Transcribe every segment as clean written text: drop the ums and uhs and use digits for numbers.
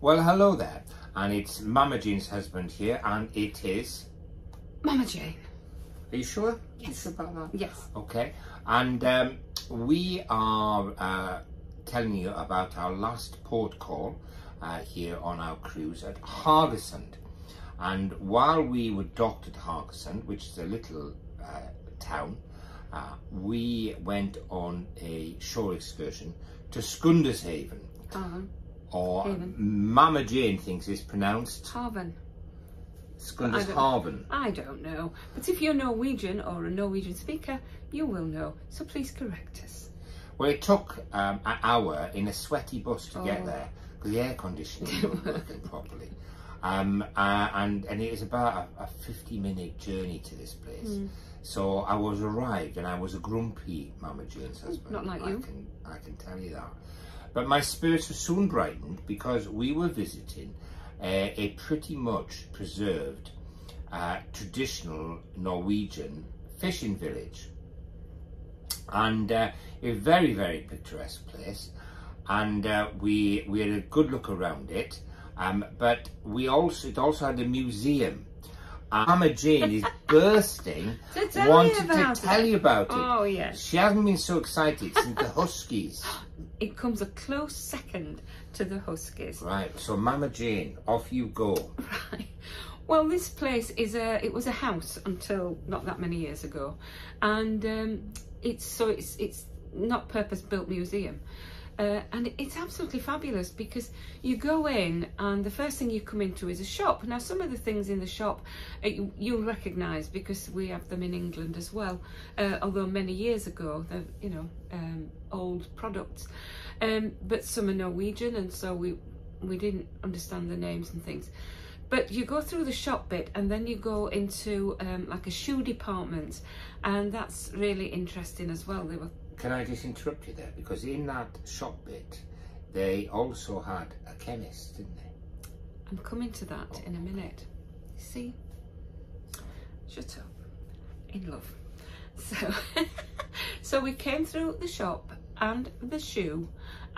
Well, hello there, and it's Mama Jane's husband here, and it is... Mama Jane. Are you sure? Yes. You sure about that? Yes. Okay, and we are telling you about our last port call here on our cruise at Haugesund. And while we were docked at Haugesund, which is a little town, we went on a shore excursion to Skudeneshavn. Or Haven. Mama Jane thinks it's pronounced Haven. Skudeneshavn. I don't know. But if you're Norwegian or a Norwegian speaker, you will know. So please correct us. Well, it took an hour in a sweaty bus to get there because the air conditioning wasn't working properly. And it was about a 50-minute journey to this place. So I was arrived and I was a grumpy Mama Jane's husband. Not like you. I can tell you that. But my spirits were soon brightened because we were visiting a pretty much preserved traditional Norwegian fishing village. And a very, very picturesque place. And we had a good look around it. But it also had a museum. Mama Jane is bursting, wanted to tell you about it. Oh, yes. She hasn't been so excited since the Huskies. It comes a close second to the Huskies. Right, so Mama Jane, off you go. Right. Well, this place it was a house until not that many years ago. And it's not purpose-built museum. And it's absolutely fabulous because you go in and the first thing you come into is a shop. Now, some of the things in the shop you'll recognise because we have them in England as well, although many years ago they're old products. But some are Norwegian, and so we didn't understand the names and things. But you go through the shop bit and then you go into like a shoe department, and that's really interesting as well. Can I just interrupt you there? Because in that shop bit, they also had a chemist, didn't they? I'm coming to that in a minute. See? Shut up. In love. So we came through the shop and the shoe,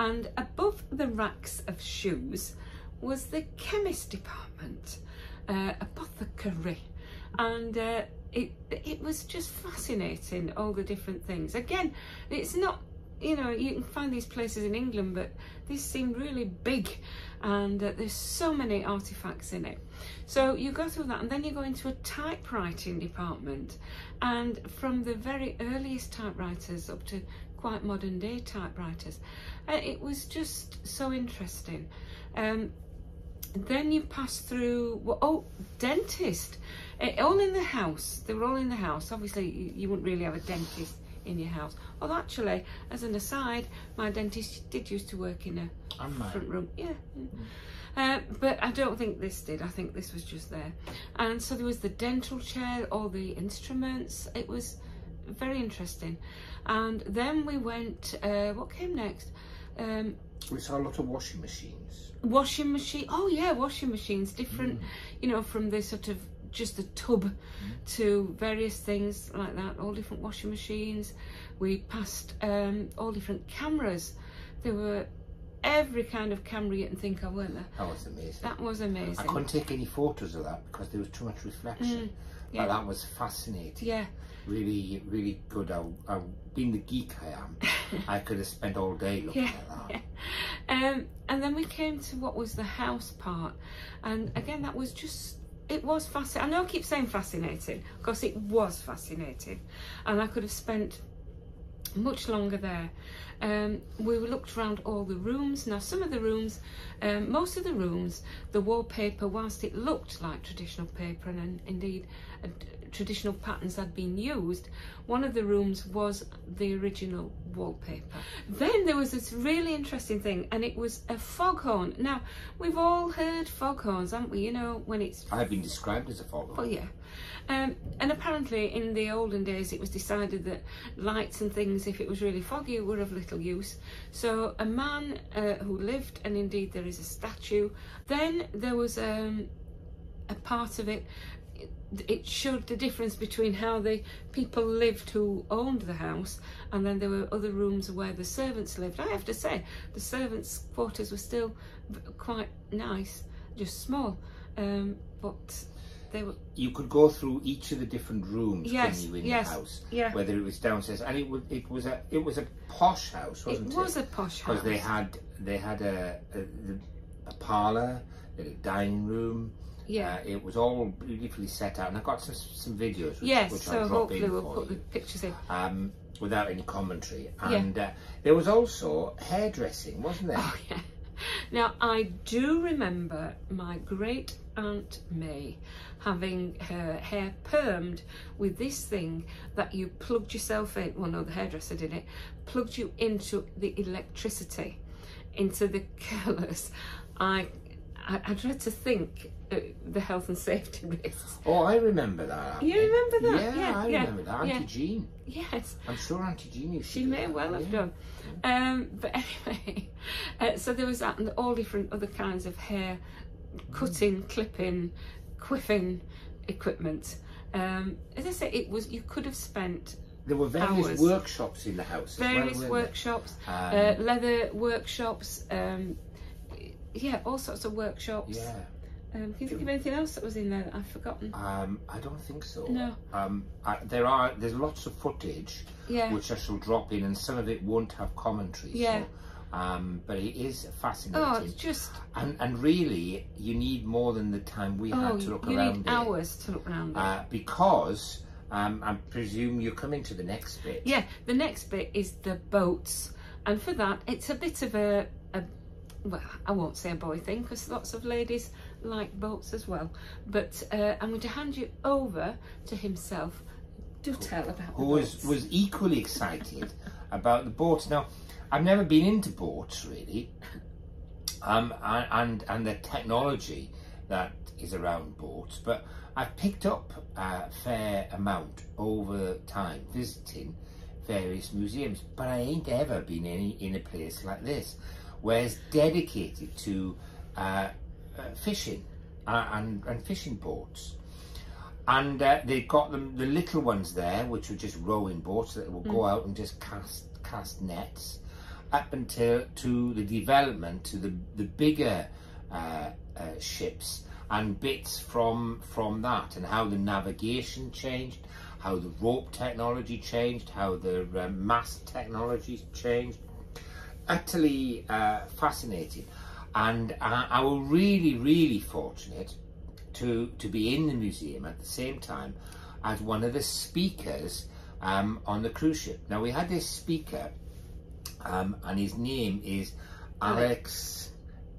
and above the racks of shoes was the chemist department, apothecary, and it was just fascinating, all the different things. Again, it's not, you can find these places in England, but this seemed really big, and there's so many artifacts in it. So you go through that, and then you go into a typewriting department, and from the very earliest typewriters up to quite modern day typewriters, it was just so interesting. Then you pass through, dentist, all in the house. They were all in the house. Obviously, you wouldn't really have a dentist in your house. Well, actually, as an aside, my dentist did used to work in a front room. Yeah. But I don't think this did. I think this was just there. And so there was the dental chair, all the instruments. It was very interesting. And then we went, what came next? We saw a lot of washing machines. Washing machine, oh yeah, washing machines, different, from the sort of just a tub to various things like that, all different washing machines. We passed all different cameras. There were every kind of camera you can think of, weren't there? That was amazing. That was amazing. I couldn't take any photos of that because there was too much reflection. Yeah. But that was fascinating. Yeah. Really, really good. Being the geek I am, I could have spent all day looking at that. Yeah. And then we came to what was the house part, and again that was just, it was fascinating. I know I keep saying fascinating because it was fascinating, and I could have spent much longer there. We looked around all the rooms. Now some of the rooms, most of the rooms, the wallpaper, whilst it looked like traditional paper and indeed traditional patterns had been used, one of the rooms was the original wallpaper. Then there was this really interesting thing, and it was a foghorn. Now, we've all heard foghorns, haven't we? When it's... I've been described as a foghorn. Oh, yeah. And apparently in the olden days it was decided that lights and things, if it was really foggy, were of little use. So a man who lived, and indeed there is a statue. Then there was a part of it, it showed the difference between how the people lived who owned the house, and then there were other rooms where the servants lived. I have to say, the servants' quarters were still quite nice, just small, but they were. You could go through each of the different rooms when you were in the house, whether it was downstairs, and it was a posh house, wasn't it? It was a posh house because they had a parlour, they had a dining room. Yeah, it was all beautifully set out, and I've got some videos which so I'll drop hopefully in we'll for put you, the pictures in without any commentary. And there was also hairdressing, wasn't there? Oh yeah. Now I do remember my great aunt May having her hair permed with this thing that you plugged yourself in. Well, no, the hairdresser did it. Plugged you into the electricity, into the curlers. I dread to think the health and safety risks. Oh, I remember that. You remember that? Yeah, I remember that. Auntie Jean. Yes. I'm sure Auntie Jean used to She may well have done. But anyway, so there was that and all different other kinds of hair cutting, clipping, quiffing equipment. As I say, you could have spent. There were various workshops in the house. Various workshops, leather workshops. Yeah, all sorts of workshops. Yeah. Can you think of anything else that was in there that I've forgotten? I don't think so. No. There's lots of footage, which I shall drop in, and some of it won't have commentary. Yeah. So, but it is fascinating. Oh, it's just. And really, you need more than the time we had to look around. You need hours to look around it. Because I presume you're coming to the next bit. Yeah, the next bit is the boats, and for that, it's a bit of a well, I won't say a boy thing because lots of ladies like boats as well. But I'm going to hand you over to himself. Do tell about the boats. Was equally excited about the boats. Now, I've never been into boats really, and the technology that is around boats, but I've picked up a fair amount over time visiting various museums. But I ain't ever been in a place like this, where it's dedicated to fishing and fishing boats. And they've got the little ones there, which are just rowing boats that will go out and just cast nets, up until to the development to the bigger ships and bits from that, and how the navigation changed, how the rope technology changed, how the mast technology changed. Utterly fascinating, and I was really fortunate to be in the museum at the same time as one of the speakers on the cruise ship. Now we had this speaker, and his name is Alex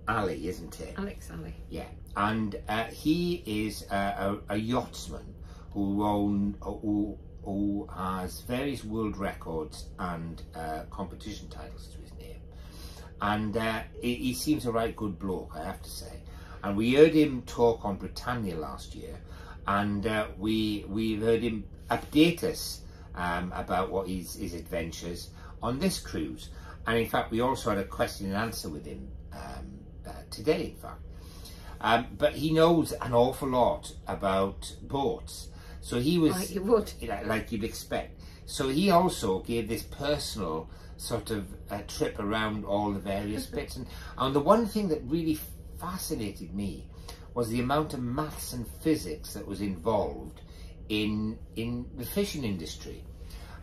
Alley, isn't it? Alex Alley. Yeah, and he is a yachtsman who has various world records and competition titles to his name. And he seems a right good bloke, I have to say. And we heard him talk on Britannia last year, and we heard him update us about what his adventures on this cruise. And in fact, we also had a question and answer with him today, in fact. But he knows an awful lot about boats. So he was, like you would, like you'd expect. So he also gave this personal sort of trip around all the various bits. And the one thing that really fascinated me was the amount of maths and physics that was involved in the fishing industry.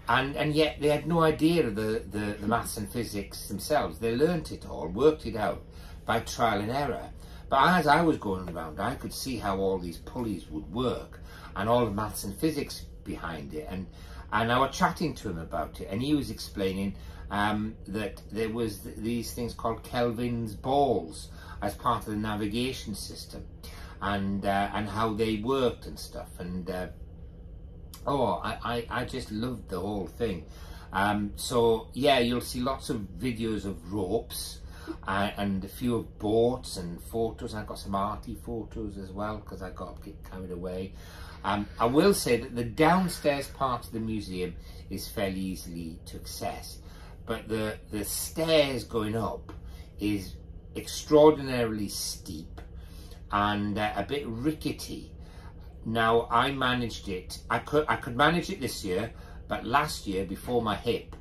And yet they had no idea of the maths and physics themselves. They learnt it all, worked it out by trial and error. But as I was going around, I could see how all these pulleys would work and all the maths and physics behind it. And I was chatting to him about it, and he was explaining that there was these things called Kelvin's balls as part of the navigation system, and how they worked and stuff. And I just loved the whole thing. So yeah, you'll see lots of videos of ropes and a few of boats and photos. I got some arty photos as well because I got carried away. I will say that the downstairs part of the museum is fairly easily to access, but the stairs going up is extraordinarily steep and a bit rickety. Now I managed it. I could manage it this year, but last year, before my hip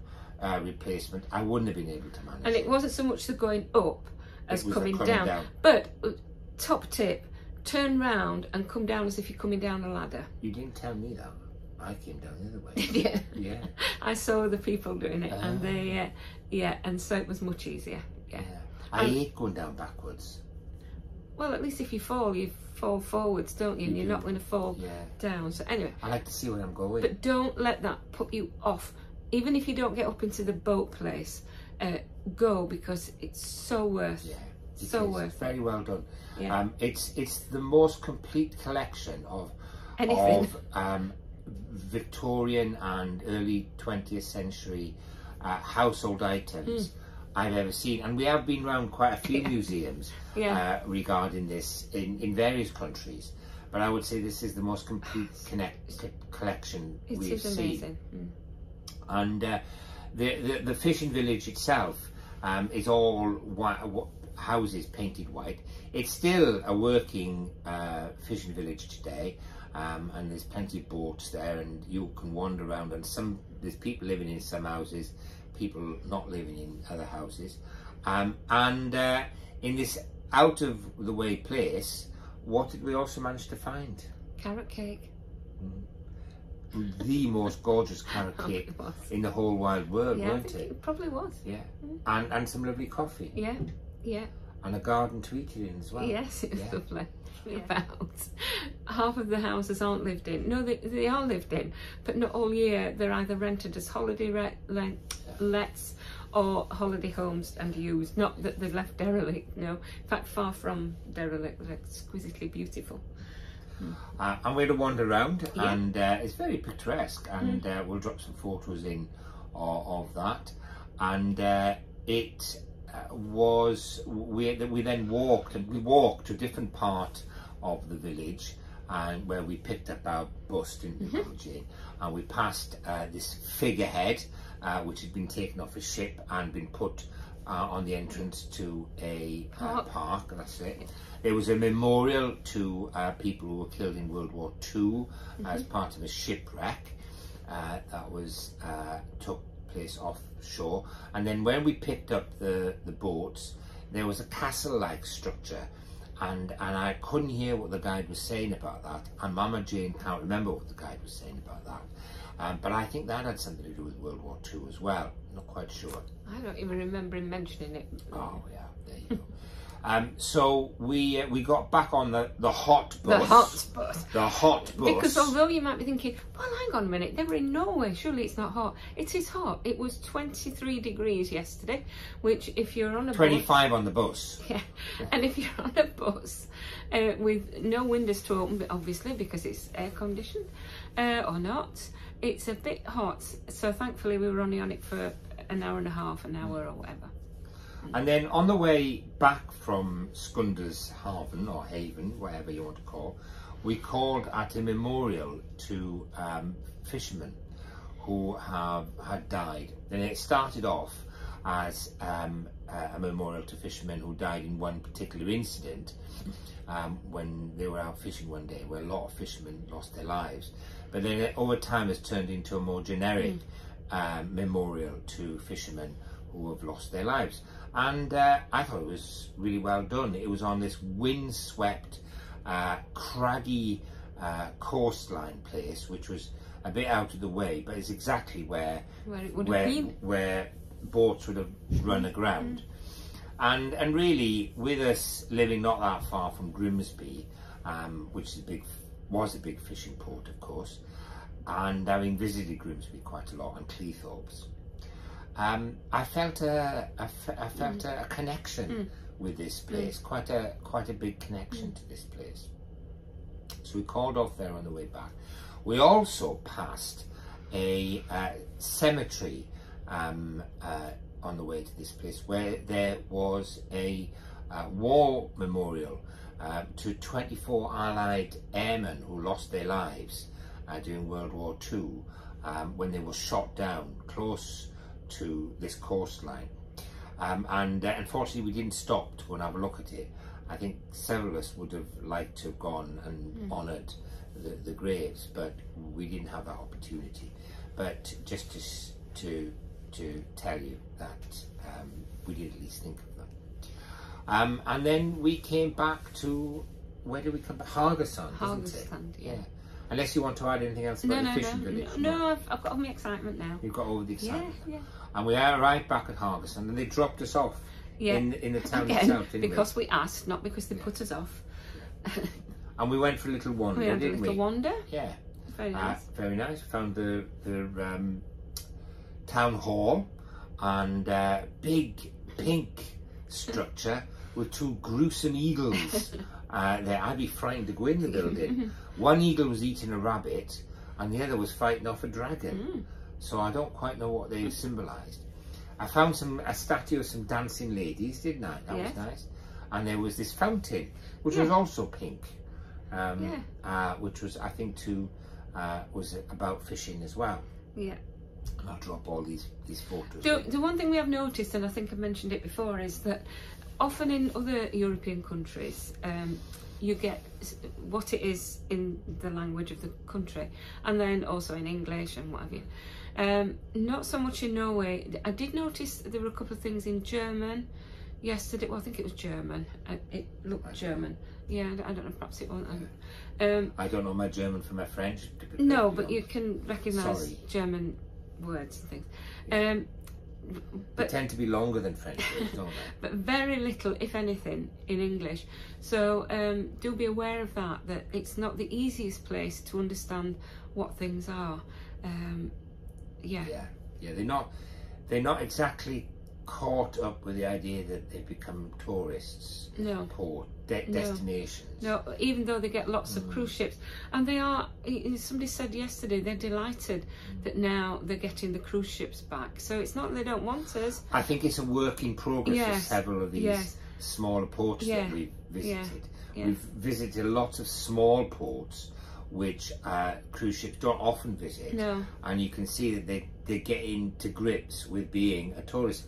replacement, I wouldn't have been able to manage it. And it wasn't so much the going up as coming coming down. down. But top tip, turn round and come down as if you're coming down a ladder. You didn't tell me that. I came down the other way. Yeah. Yeah. I saw the people doing it, and they, and so it was much easier. Yeah. I hate going down backwards. Well, at least if you fall forwards, don't you? And you're not going to fall down. So anyway. I like to see where I'm going. But don't let that put you off. Even if you don't get up into the boat place, go, because it's so worth. Yeah. So worth. Very well done. Yeah. It's the most complete collection of anything. Victorian and early 20th century household items I've ever seen, and we have been around quite a few museums regarding this in various countries, but I would say this is the most complete collection we've seen. Amazing. And the fishing village itself is all white, houses painted white. It's still a working fishing village today. And there's plenty of boats there, and you can wander around, and there's people living in some houses, people not living in other houses, and in this out of the way place, what did we also manage to find? Carrot cake. The most gorgeous carrot cake in the whole wide world, Yeah, weren't it? It probably was. Yeah. And some lovely coffee. Yeah, yeah. And a garden to eat it in as well. Yes, it was lovely. About half of the houses aren't lived in. No, they are lived in, but not all year. They're either rented as holiday lets or holiday homes and used. Not that they've left derelict, no. In fact, far from derelict. They're exquisitely beautiful. And we had a wander around, and it's very picturesque, and we'll drop some photos in of that. And it was, we then walked to a different part of the village, and where we picked up our bus to Haugesund, and we passed this figurehead which had been taken off a ship and been put on the entrance to a park. That's it. There was a memorial to people who were killed in World War II as part of a shipwreck that was took place offshore. And then when we picked up the boats, there was a castle-like structure, and I couldn't hear what the guide was saying about that, and Mama Jane can't remember what the guide was saying about that, but I think that had something to do with World War II as well. Not quite sure. I don't even remember him mentioning it. Oh yeah, there you go. So we got back on the hot bus. The hot bus. The hot bus. Because although you might be thinking, well, hang on a minute, they were in Norway, surely it's not hot. It is hot. It was 23 degrees yesterday, which if you're on a 25 on the bus. Yeah, and if you're on a bus with no windows to open, obviously, because it's air conditioned, or not, it's a bit hot. So thankfully we were only on it for an hour and a half, an hour or whatever. And then on the way back from Skudeneshavn, or Haven, whatever you want to call, we called at a memorial to fishermen who had died. And it started off as a memorial to fishermen who died in one particular incident when they were out fishing one day, where a lot of fishermen lost their lives. But then over time has turned into a more generic memorial to fishermen who have lost their lives. And I thought it was really well done. It was on this windswept, craggy coastline place, which was a bit out of the way, but it's exactly where boats would have run aground. And really, with us living not that far from Grimsby, which is was a big fishing port, of course, and having visited Grimsby quite a lot, and Cleethorpes, I felt a connection with this place, quite a big connection to this place. So we called off there on the way back. We also passed a cemetery on the way to this place, where there was a war memorial to 24 Allied airmen who lost their lives during World War II when they were shot down close to this coastline, and unfortunately we didn't stop to go and have a look at it. I think several of us would have liked to have gone and honoured the graves, but we didn't have that opportunity. But just to tell you that we did at least think of them. And then we came back to, where did we come back? Haugesund, isn't it? Haugesund, yeah. Unless you want to add anything else about the fishing village. No, I've got all my excitement now. You've got all the excitement. Yeah. And we arrived back at Haugesund and they dropped us off in the town itself, didn't because we asked, not because they put us off. And we went for a little wander, didn't we? We had a little wander. Yeah. Very nice. Very nice. We found the town hall and big pink structure with two gruesome eagles there. I'd be frightened to go in the building. One eagle was eating a rabbit and the other was fighting off a dragon. So I don't quite know what they symbolised. I found a statue of some dancing ladies, didn't I? That was nice. And there was this fountain, which was also pink, which was, I think, was about fishing as well. Yeah. And I'll drop all these photos. The one thing we have noticed, and I think I've mentioned it before, is that often in other European countries, you get what it is in the language of the country, and then also in English and what have you. Not so much in Norway. I did notice there were a couple of things in German yesterday. Well, I think it was German. It looked German. Yeah, I don't know, perhaps it wasn't. I don't know my German from my French. No, but you can recognise German words and things. Yeah. They tend to be longer than French words, don't they? But very little, if anything, in English. So do be aware of that it's not the easiest place to understand what things are. Yeah, they're not exactly caught up with the idea that they've become tourists. No. Destinations. No, even though they get lots of cruise ships, and they are. Somebody said yesterday they're delighted that now they're getting the cruise ships back. So it's not that they don't want us. I think it's a work in progress for several of these smaller ports that we've visited. We've visited lots of small ports which cruise ships don't often visit. No. And you can see that they're getting to grips with being a tourist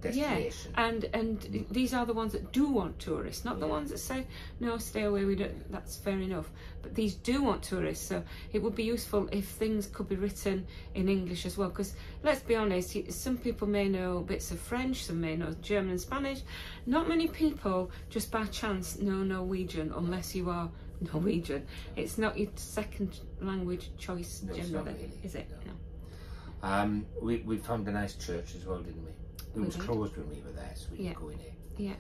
destination. Yeah, and these are the ones that do want tourists, not the ones that say no, stay away, we don't. That's fair enough. But these do want tourists, so it would be useful if things could be written in English as well. Because let's be honest, some people may know bits of French, some may know German and Spanish. Not many people just by chance know Norwegian unless you are Norwegian. It's not your second language choice generally, is it? No. We found a nice church as well, didn't we? It was closed when we were there, so we didn't go in it. Yeah.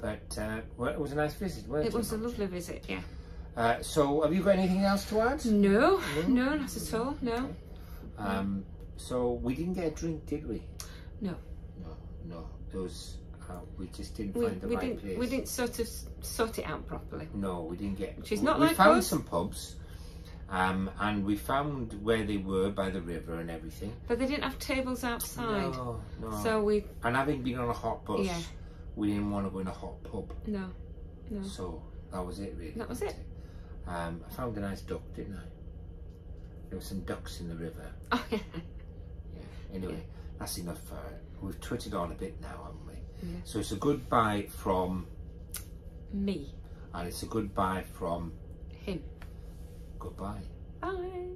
But it was a nice visit, wasn't it? It was a lovely visit, yeah. So, have you got anything else to add? No, not at all, no. Okay. So, we didn't get a drink, did we? No. No. Those, we just didn't find the right place. We didn't sort it out properly. No, we didn't get... Which is not like us. We found some pubs. And we found where they were by the river and everything. But they didn't have tables outside. No. So and having been on a hot bus, we didn't want to go in a hot pub. No. So that was it, really. That was it. I found a nice duck, didn't I? There were some ducks in the river. Oh, yeah. Anyway, that's enough for it. We've twittered on a bit now, haven't we? Yeah. So it's a goodbye from... me. And it's a goodbye from... him. Goodbye. Bye.